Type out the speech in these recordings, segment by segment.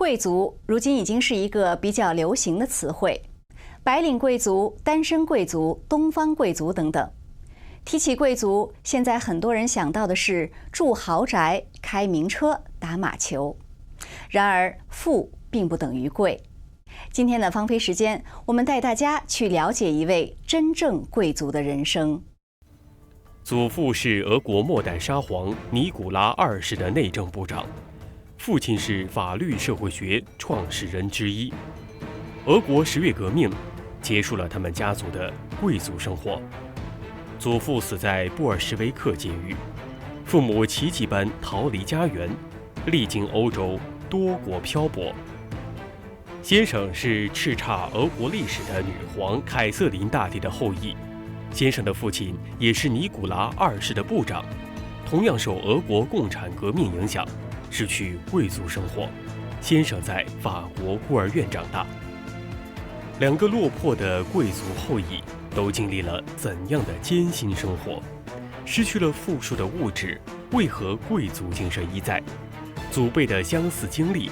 贵族如今已经是一个比较流行的词汇，白领贵族、单身贵族、东方贵族等等。提起贵族，现在很多人想到的是住豪宅、开名车、打马球。然而，富并不等于贵。今天的芳菲时间，我们带大家去了解一位真正贵族的人生。祖父是俄国末代沙皇尼古拉二世的内政部长，父亲是法律社会学创始人之一。俄国十月革命结束了他们家族的贵族生活。祖父死在布尔什维克监狱，父母奇迹般逃离家园，历经欧洲多国漂泊。先生是叱咤俄国历史的女皇凯瑟琳大帝的后裔，先生的父亲也是尼古拉二世的部长，同样受俄国共产革命影响，失去贵族生活。先生在法国孤儿院长大。两个落魄的贵族后裔都经历了怎样的艰辛生活？失去了富庶的物质，为何贵族精神依在？祖辈的相似经历，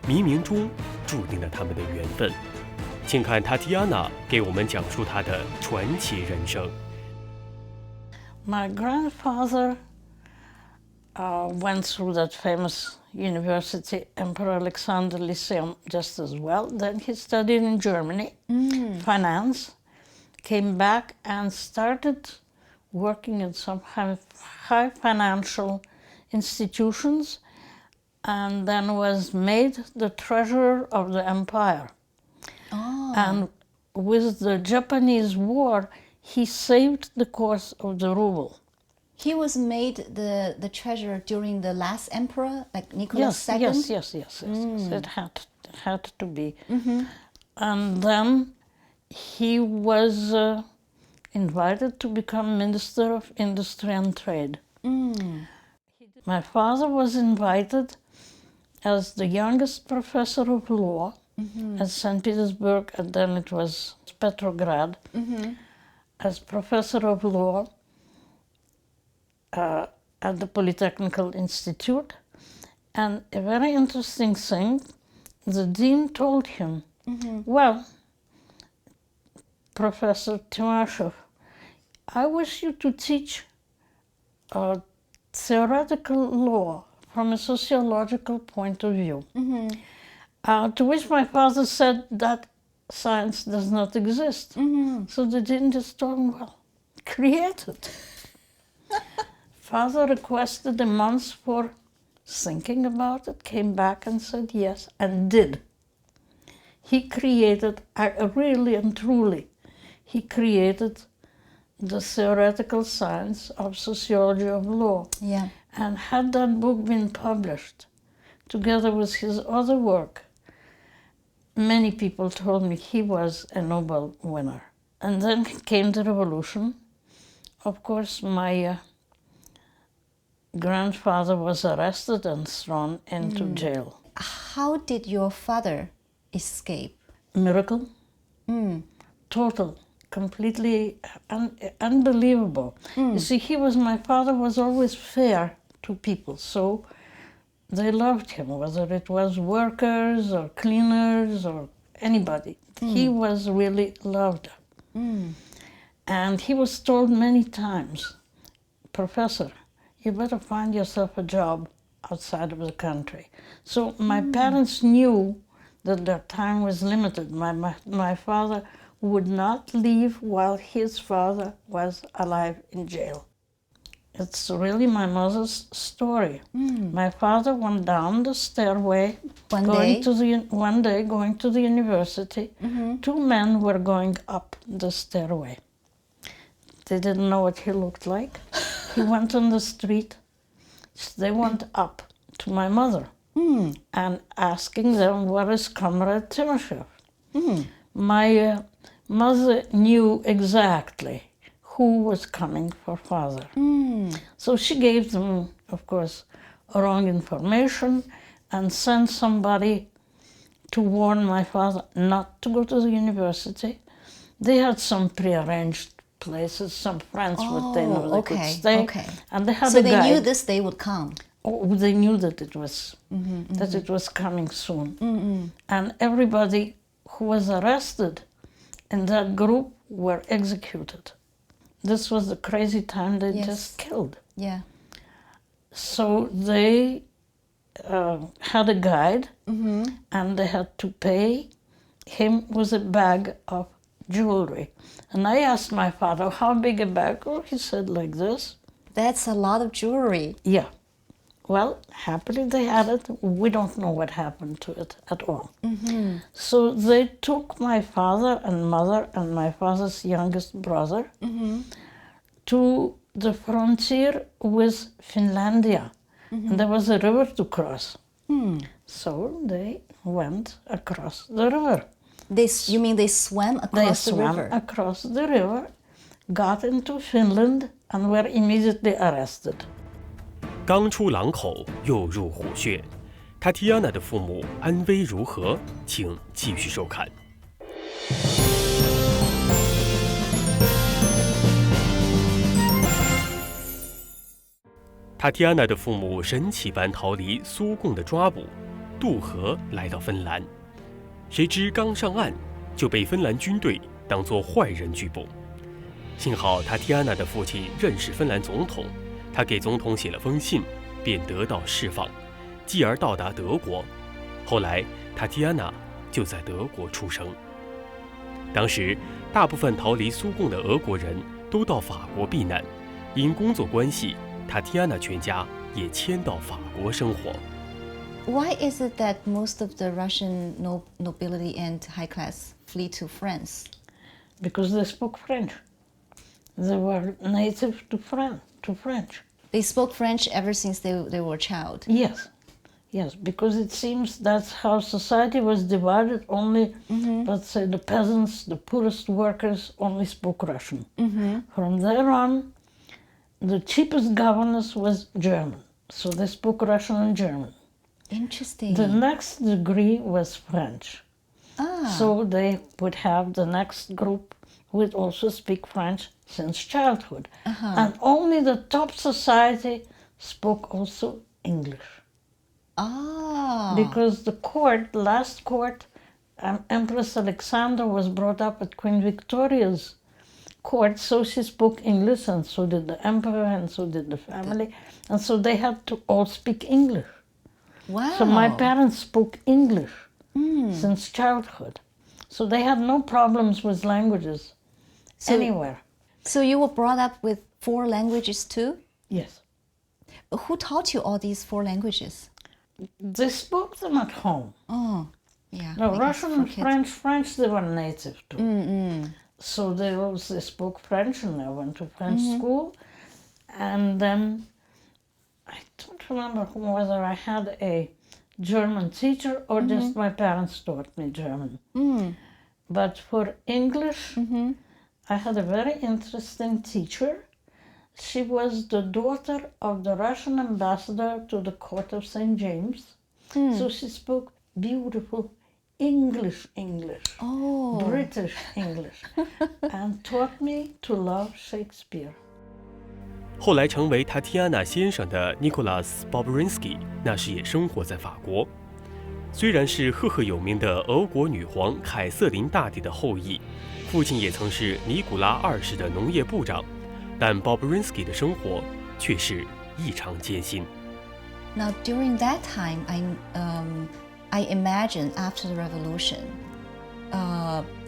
冥冥中注定了他们的缘分。请看Tatiana给我们讲述她的传奇人生。My grandfather went through that famous university, Emperor Alexander Lyceum, just as well. Then he studied in Germany, finance, came back and started working in some high financial institutions, and then was made the treasurer of the empire. Oh. And with the Japanese War, he saved the course of the ruble. He was made the treasurer during the last emperor, like Nicholas II? Yes. It had to be. Mm-hmm. And then he was invited to become Minister of Industry and Trade. My father was invited as the youngest professor of law at St. Petersburg, and then it was Petrograd, as professor of law at the Polytechnical Institute. And a very interesting thing, the dean told him, well, Professor Timashev, I wish you to teach theoretical law from a sociological point of view. To which my father said that science does not exist. So the dean just told him, well, create it. Father requested a month for thinking about it, came back and said yes, and did. He created, really and truly, he created the theoretical science of sociology of law. Yeah. And had that book been published, together with his other work, many people told me he was a Nobel winner. And then came the revolution. Of course, my grandfather was arrested and thrown into jail. How did your father escape? Miracle. Total. Completely unbelievable. You see, my father was always fair to people, so they loved him, whether it was workers or cleaners or anybody. He was really loved. And he was told many times, Professor, you better find yourself a job outside of the country. So my parents knew that their time was limited. My father would not leave while his father was alive in jail. It's really my mother's story. My father went down the stairway one day going to the university. Two men were going up the stairway. They didn't know what he looked like. He went on the street. They went up to my mother and asking them, where is Comrade Timashev? My mother knew exactly who was coming for father. So she gave them, of course, wrong information and sent somebody to warn my father not to go to the university. They had some prearranged places, some friends would they know they could stay. Okay. And they had so a they guide. knew this day would come. they knew that it was that it was coming soon. And everybody who was arrested in that group were executed. This was the crazy time they just killed. Yeah. So they had a guide, and they had to pay him with a bag of jewelry. And I asked my father, how big a bag? Oh, he said like this. That's a lot of jewelry. Yeah. Well, happily they had it. We don't know what happened to it at all. So they took my father and mother and my father's youngest brother to the frontier with Finlandia. And there was a river to cross. So they went across the river. You mean they swam across the river? They swam across the river, got into Finland, and were immediately arrested. 刚出狼口，又入虎穴。Tatiana 的父母安危如何？请继续收看。Tatiana 的父母神奇般逃离苏共的抓捕，渡河来到芬兰。谁知刚上岸，就被芬兰军队当作坏人拘捕。幸好Tatiana的父亲认识芬兰总统，他给总统写了封信，便得到释放，继而到达德国。后来Tatiana就在德国出生。当时大部分逃离苏共的俄国人都到法国避难，因工作关系，Tatiana全家也迁到法国生活。Why is it that most of the Russian nobility and high class flee to France? Because they spoke French. They were native to French. They spoke French ever since they were a child. Yes, because it seems that's how society was divided. Only, let's say, the peasants, the poorest workers, only spoke Russian. From there on, the cheapest governess was German, so they spoke Russian and German. Interesting. The next degree was French. So they would have the next group would also speak French since childhood. And only the top society spoke also English. Because the last court, Empress Alexandra was brought up at Queen Victoria's court, so she spoke English, and so did the emperor, and so did the family, and so they had to all speak English. Wow. So my parents spoke English since childhood. So they had no problems with languages anywhere. So you were brought up with 4 languages too? Yes. Who taught you all these 4 languages? They spoke them at home. Yeah. No, Russian and French they were native to. So they also spoke French, and I went to French school. And then I don't remember whether I had a German teacher or just my parents taught me German. But for English, I had a very interesting teacher. She was the daughter of the Russian ambassador to the court of St. James. So she spoke beautiful English, British English, and taught me to love Shakespeare. 后来成为Tatiana 先生的 Nicholas Bobrinskoy， 那时也生活在法国。虽然是赫赫有名的俄国女皇凯瑟琳大帝的后裔，父亲也曾是尼古拉二世的农业部长，但 Bobrinskoy 的生活却是异常艰辛。Now, during that time, I imagine after the revolution,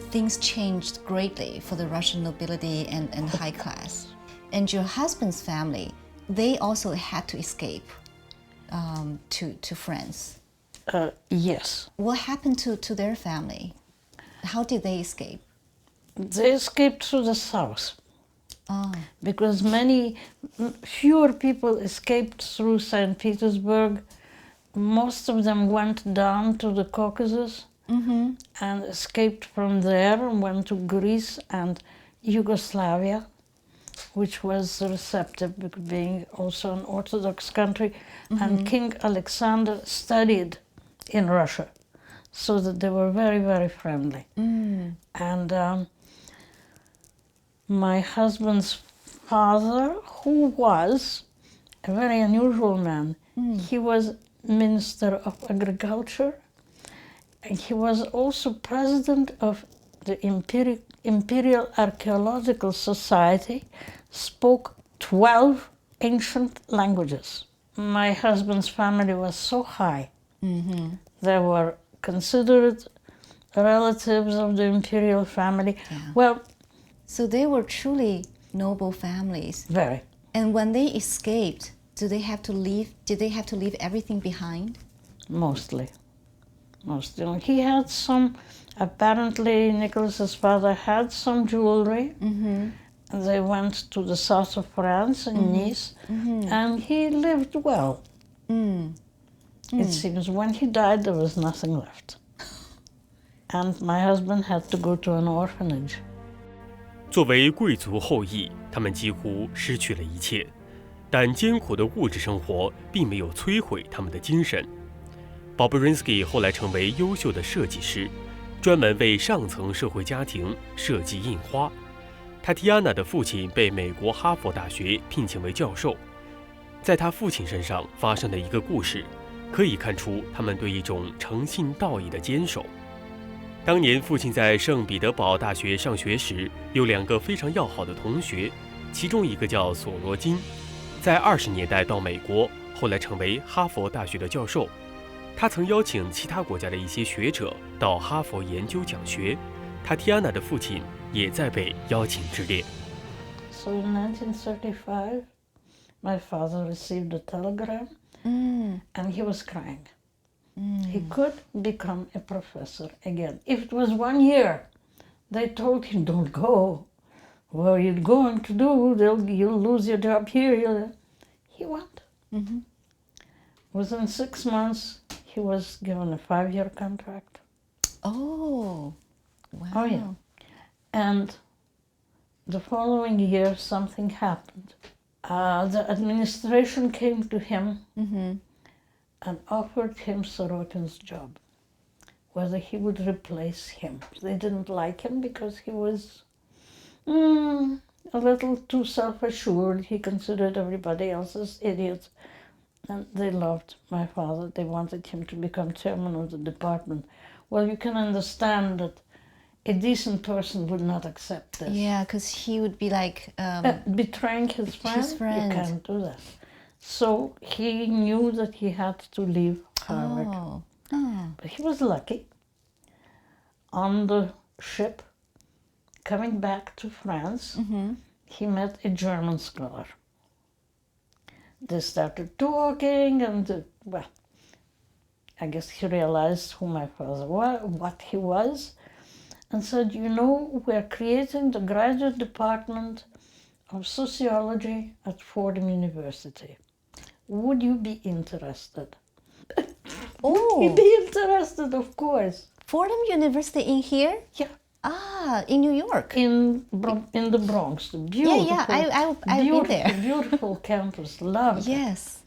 things changed greatly for the Russian nobility and high class. And your husband's family, they also had to escape to France. Yes. What happened to their family? How did they escape? They escaped through the south. Because fewer people escaped through St. Petersburg. Most of them went down to the Caucasus and escaped from there and went to Greece and Yugoslavia, which was receptive, being also an Orthodox country. And King Alexander studied in Russia, so that they were very, very friendly. And my husband's father, who was a very unusual man. He was Minister of Agriculture, and he was also president of the Imperial Archaeological Society, spoke 12 ancient languages. My husband's family was so high. They were considered relatives of the imperial family. Yeah. Well, So they were truly noble families. very. And when they escaped, did they have to leave everything behind? Mostly. He had some, apparently Nicholas's father had some jewelry. They went to the south of France, in Nice, and he lived well. It seems when he died, there was nothing left. And my husband had to go to an orphanage. 作为贵族后裔，他们几乎失去了一切，但艰苦的物质生活并没有摧毁他们的精神。Bobrinskoy 后来成为优秀的设计师，专门为上层社会家庭设计印花。Tatiana 的父亲被美国哈佛大学聘请为教授。在他父亲身上发生的一个故事，可以看出他们对一种诚信道义的坚守。当年父亲在圣彼得堡大学上学时，有2个非常要好的同学，其中一个叫索罗金，在20年代到美国，后来成为哈佛大学的教授。他曾邀请其他国家的一些学者到哈佛研究讲学。Tatiana 的父亲也在被邀请之列。So in 1935, my father received a telegram, and he was crying. He could become a professor again. If it was 1 year, they told him, don't go. What are you going to do? You'll lose your job here. He went. Within 6 months, he was given a 5-year contract. Oh, wow. Oh, yeah. And the following year, something happened. The administration came to him and offered him Sorokin's job, whether he would replace him. They didn't like him because he was a little too self-assured. He considered everybody else as idiots. And they loved my father. They wanted him to become chairman of the department. Well, you can understand that a decent person would not accept this. Yeah, because he would be like... betraying his friend? His friend. You can't do that. So he knew that he had to leave Harvard. But he was lucky. On the ship, coming back to France, he met a German scholar. They started talking, and well, I guess he realized who my father was, what he was, and said, you know, we're creating the graduate department of sociology at Fordham University. Would you be interested? Oh, He'd be interested, of course. Fordham University in here? Yeah. Ah, in New York. In the Bronx, the beautiful, I've been there. Beautiful campus, loved it. Yes.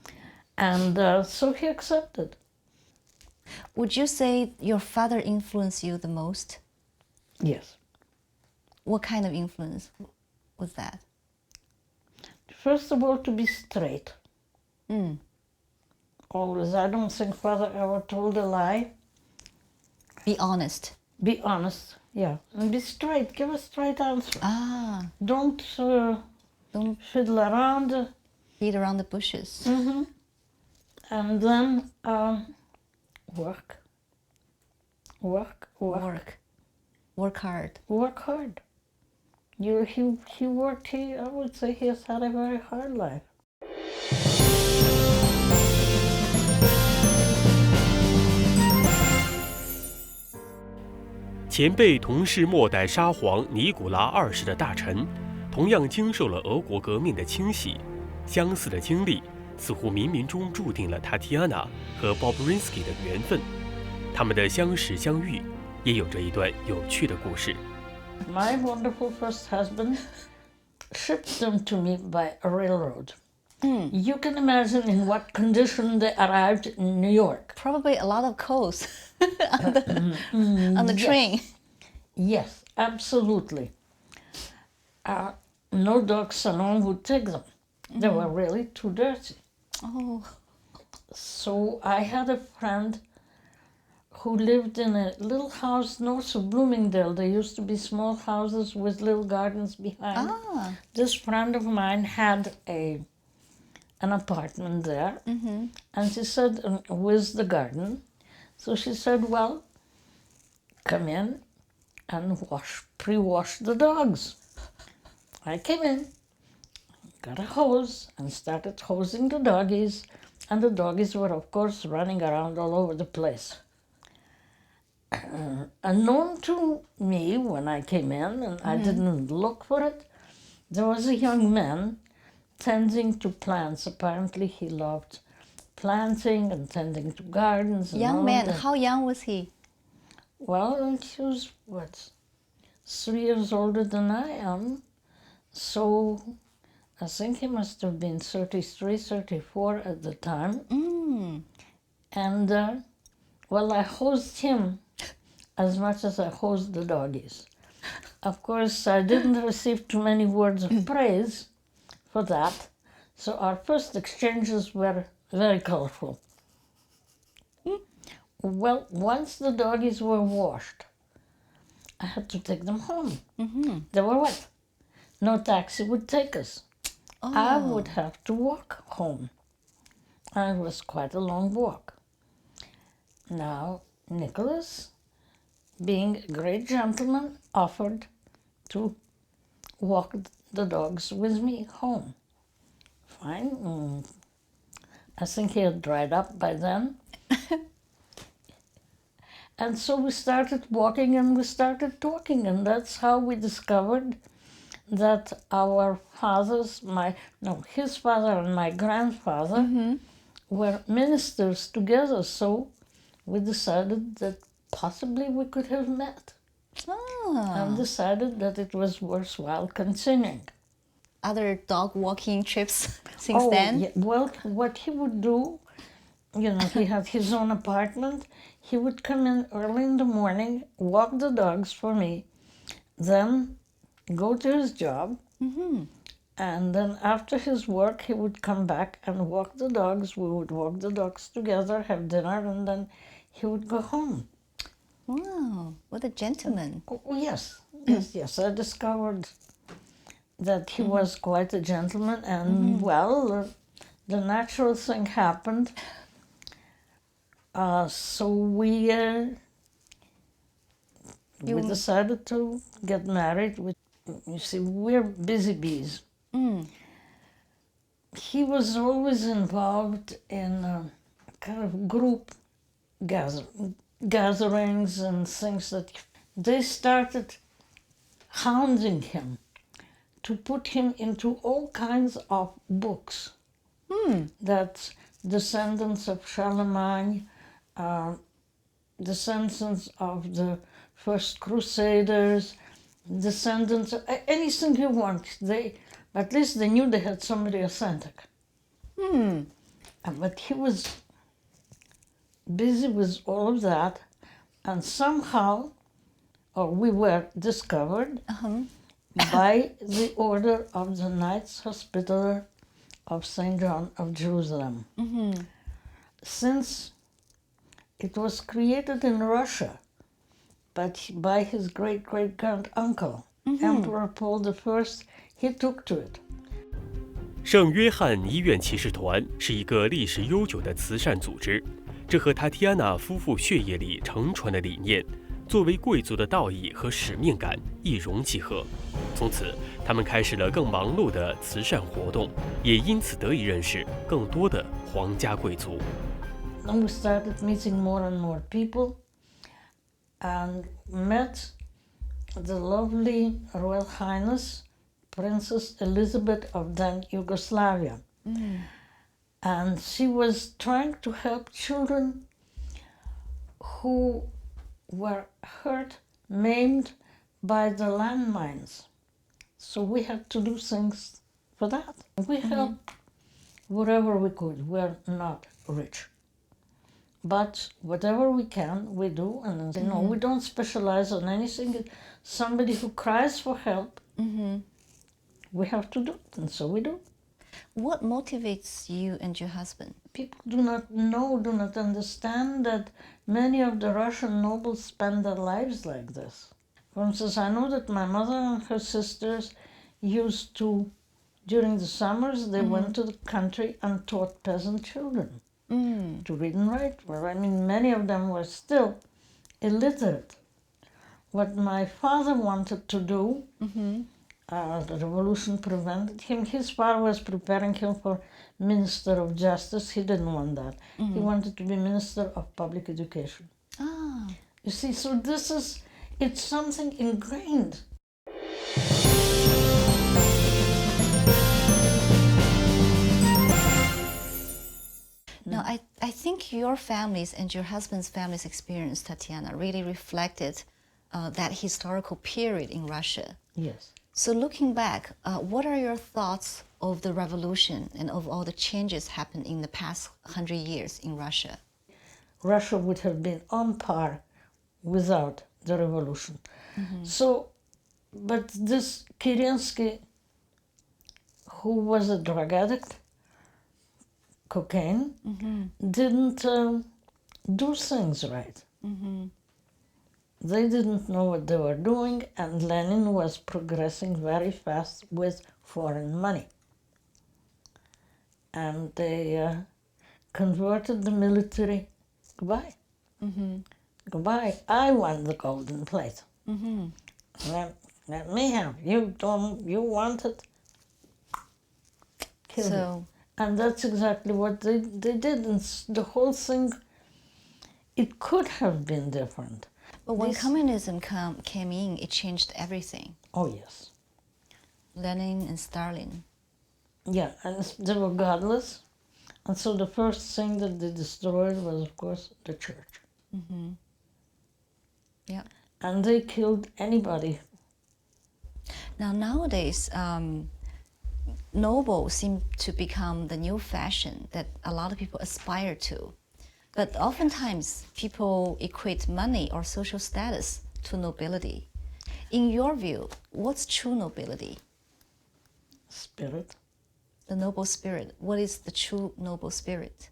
And so he accepted. Would you say your father influenced you the most? Yes. What kind of influence was that? First of all, to be straight. Always. I don't think father ever told a lie. Be honest. Be honest, yeah. And be straight. Give a straight answer. Ah, Don't fiddle around. beat around the bushes. And then work. Work hard. Work hard. He worked, I would say he has had a very hard life. 前辈同是末代沙皇尼古拉二世的大臣，同样经受了俄国革命的清洗，相似的经历似乎冥冥中注定了 Tatiana 和 Bobrinskoy 的缘分。他们的相识相遇也有着一段有趣的故事。My wonderful first husband shipped them to me by a railroad. You can imagine in what condition they arrived in New York. Probably a lot of coals on the train. Yes, absolutely. No dog salon would take them. They were really too dirty. Oh. So I had a friend who lived in a little house north of Bloomingdale. There used to be small houses with little gardens behind. Ah. This friend of mine had an apartment there, and she said, with the garden. So she said, well, come in and pre-wash the dogs. I came in, got a hose, and started hosing the doggies, and the doggies were, of course, running around all over the place. Unknown to me when I came in, and I didn't look for it, there was a young man tending to plants. Apparently he loved planting and tending to gardens. And Young all man, that. how young was he? Well, he was, 3 years older than I am. So I think he must have been 33, 34 at the time. And, well, I hosed him as much as I hosed the doggies. Of course, I didn't receive too many words of praise for that. So our first exchanges were very colorful. Well, once the doggies were washed, I had to take them home. They were wet. No taxi would take us. I would have to walk home. And it was quite a long walk. Now, Nicholas, being a great gentleman, offered to walk the dogs with me home. Fine. I think he had dried up by then. And so we started walking and we started talking, and that's how we discovered that our fathers, his father and my grandfather, were ministers together. So we decided that possibly we could have met, and decided that it was worthwhile continuing. Other dog walking trips since then? Yeah. Well, what he would do, he had his own apartment. He would come in early in the morning, walk the dogs for me, then go to his job, and then after his work, he would come back and walk the dogs. We would walk the dogs together, have dinner, and then he would go home. Wow, what a gentleman. Oh, yes. I discovered that he was quite a gentleman, and well, the natural thing happened. So we decided to get married. You see, we're busy bees. He was always involved in kind of group gatherings and things that they started hounding him to put him into all kinds of books. That's descendants of Charlemagne, descendants of the First Crusaders, descendants of anything you want. At least they knew they had somebody authentic. But he was busy with all of that, and somehow, we were discovered by the order of the Knights Hospitaller of St. John of Jerusalem. Since it was created in Russia, but by his great-great-grand-uncle, Emperor Paul I, he took to it. 圣约翰医院骑士团是一个历史悠久的慈善组织，这和Tatiana夫妇血液里承传的理念，作为贵族的道义和使命感一融即合。从此，他们开始了更忙碌的慈善活动，也因此得以认识更多的皇家贵族。Then we started meeting more and more people, and met the lovely Royal Highness Princess Elizabeth of then Yugoslavia. And she was trying to help children who were hurt, maimed by the landmines. So we had to do things for that. We helped wherever we could. We're not rich. But whatever we can, we do. And we don't specialize on anything. Somebody who cries for help, we have to do it, and so we do. What motivates you and your husband? People do not know, do not understand that many of the Russian nobles spend their lives like this. For instance, I know that my mother and her sisters used to, during the summers, they went to the country and taught peasant children to read and write. Well, I mean, many of them were still illiterate. What my father wanted to do, the revolution prevented him. His father was preparing him for Minister of Justice. He didn't want that. He wanted to be Minister of Public Education. Ah. You see, so it's something ingrained. No, I think your family's and your husband's family's experience, Tatiana, really reflected that historical period in Russia. Yes. So looking back, what are your thoughts of the revolution and of all the changes happened in the past 100 years in Russia? Russia would have been on par without the revolution. So, but this Kerensky, who was a drug addict, cocaine, didn't do things right. They didn't know what they were doing, and Lenin was progressing very fast with foreign money. And they converted the military. Goodbye. Goodbye. I want the golden plate. Let me have. You want it? Kill So, it. And that's exactly what they did. And the whole thing, it could have been different. but when communism came in, it changed everything. Oh, yes. Lenin and Stalin. Yeah, and they were godless. And so the first thing that they destroyed was, of course, the church. Yeah. And they killed anybody. Now nowadays, noble seem to become the new fashion that a lot of people aspire to. But oftentimes, people equate money or social status to nobility. In your view, what's true nobility? Spirit. The noble spirit. What is the true noble spirit?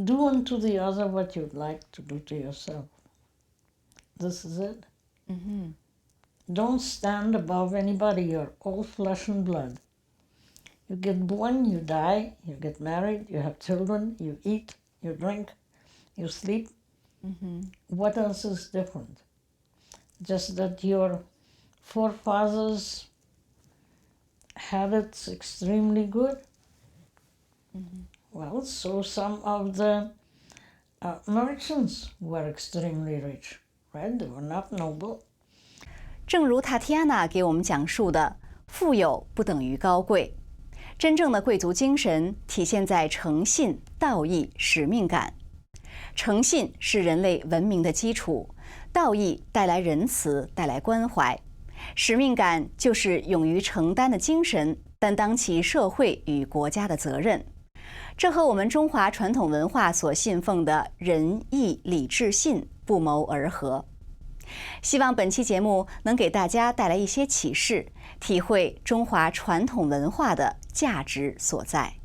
Do unto the other what you'd like to do to yourself. This is it. Don't stand above anybody. You're all flesh and blood. You get born, you die, you get married, you have children, you eat, you drink, you sleep. What else is different? Just that your forefathers had it extremely good. Well, so some of the merchants were extremely rich, right? They were not noble. 正如Tatiana 给我们讲述的，富有不等于高贵。真正的贵族精神体现在诚信、道义、使命感。诚信是人类文明的基础，道义带来仁慈，带来关怀。使命感就是勇于承担的精神，担当起社会与国家的责任。这和我们中华传统文化所信奉的仁义礼智信不谋而合。希望本期节目能给大家带来一些启示，体会中华传统文化的价值所在。